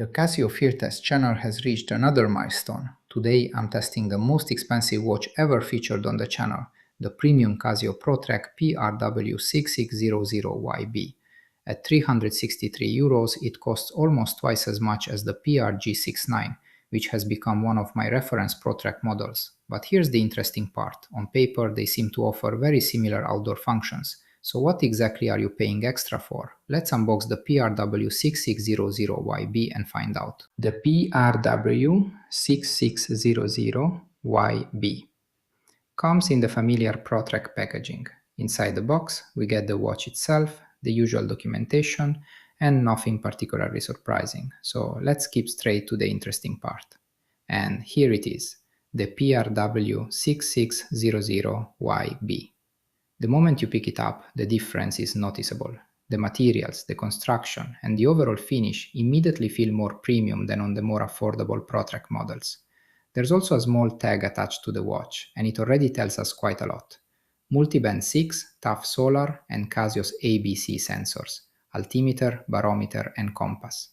The Casio Field Test channel has reached another milestone. Today I'm testing the most expensive watch ever featured on the channel, the premium Casio Pro Trek PRW-6600YB. At €363, it costs almost twice as much as the PRG-69, which has become one of my reference Pro Trek models. But here's the interesting part. On paper, they seem to offer very similar outdoor functions. So what exactly are you paying extra for? Let's unbox the PRW-6600YB and find out. The PRW-6600YB comes in the familiar Pro Trek packaging. Inside the box, we get the watch itself, the usual documentation, and nothing particularly surprising. So let's skip straight to the interesting part. And here it is, the PRW-6600YB. The moment you pick it up, the difference is noticeable. The materials, the construction, and the overall finish immediately feel more premium than on the more affordable Pro Trek models. There's also a small tag attached to the watch, and it already tells us quite a lot. Multiband 6, tough solar, and Casio's ABC sensors, altimeter, barometer, and compass.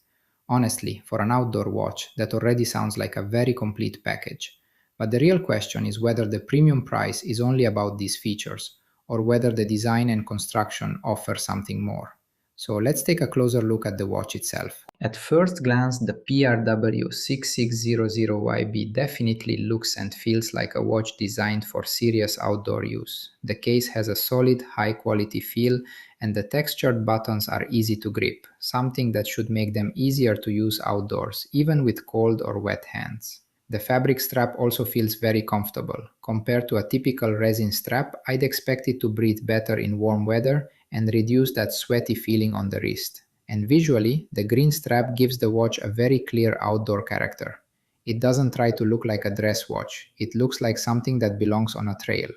Honestly, for an outdoor watch, that already sounds like a very complete package. But the real question is whether the premium price is only about these features, or whether the design and construction offer something more. So let's take a closer look at the watch itself. At first glance, the PRW-6600YB definitely looks and feels like a watch designed for serious outdoor use. The case has a solid, high-quality feel, and the textured buttons are easy to grip, something that should make them easier to use outdoors, even with cold or wet hands. The fabric strap also feels very comfortable. Compared to a typical resin strap, I'd expect it to breathe better in warm weather and reduce that sweaty feeling on the wrist. And visually, the green strap gives the watch a very clear outdoor character. It doesn't try to look like a dress watch, it looks like something that belongs on a trail.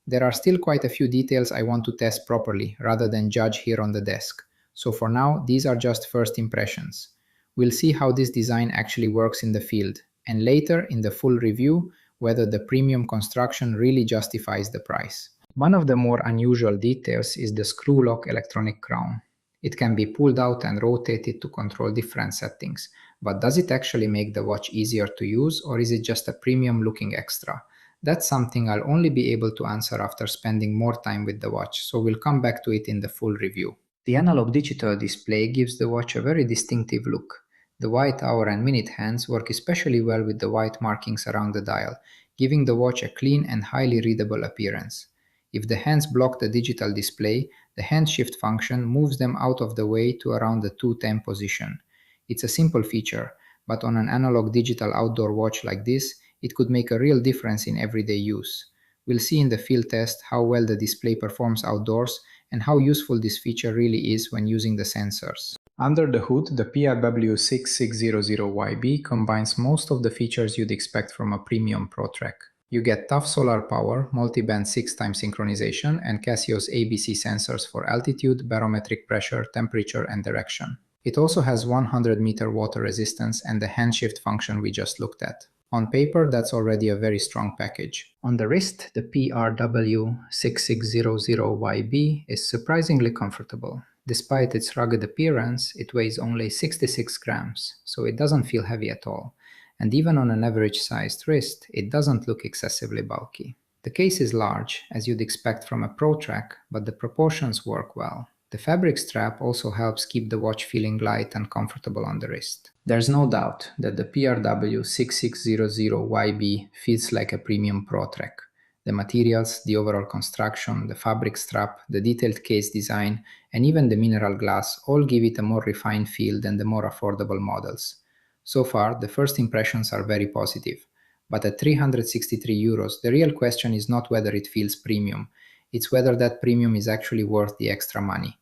There are still quite a few details I want to test properly rather than judge here on the desk. So for now, these are just first impressions. We'll see how this design actually works in the field, and later in the full review, whether the premium construction really justifies the price. One of the more unusual details is the screw-lock electronic crown. It can be pulled out and rotated to control different settings, but does it actually make the watch easier to use, or is it just a premium-looking extra? That's something I'll only be able to answer after spending more time with the watch, so we'll come back to it in the full review. The analog-digital display gives the watch a very distinctive look. The white hour and minute hands work especially well with the white markings around the dial, giving the watch a clean and highly readable appearance. If the hands block the digital display, the hand shift function moves them out of the way to around the 210 position. It's a simple feature, but on an analog-digital outdoor watch like this, it could make a real difference in everyday use. We'll see in the field test how well the display performs outdoors and how useful this feature really is when using the sensors. Under the hood, the PRW-6600YB combines most of the features you'd expect from a premium Pro Trek. You get tough solar power, multi-band 6x synchronization, and Casio's ABC sensors for altitude, barometric pressure, temperature, and direction. It also has 100-meter water resistance and the hand shift function we just looked at. On paper, that's already a very strong package. On the wrist, the PRW-6600YB is surprisingly comfortable. Despite its rugged appearance, it weighs only 66 grams, so it doesn't feel heavy at all. And even on an average-sized wrist, it doesn't look excessively bulky. The case is large, as you'd expect from a Pro Trek, but the proportions work well. The fabric strap also helps keep the watch feeling light and comfortable on the wrist. There's no doubt that the PRW-6600YB feels like a premium Pro Trek. The materials, the overall construction, the fabric strap, the detailed case design, and even the mineral glass all give it a more refined feel than the more affordable models. So far, the first impressions are very positive. But at €363, the real question is not whether it feels premium, it's whether that premium is actually worth the extra money.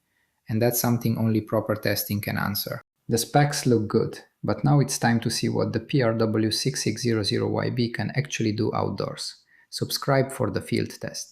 And that's something only proper testing can answer. The specs look good, but now it's time to see what the PRW-6600YB can actually do outdoors. Subscribe for the field test.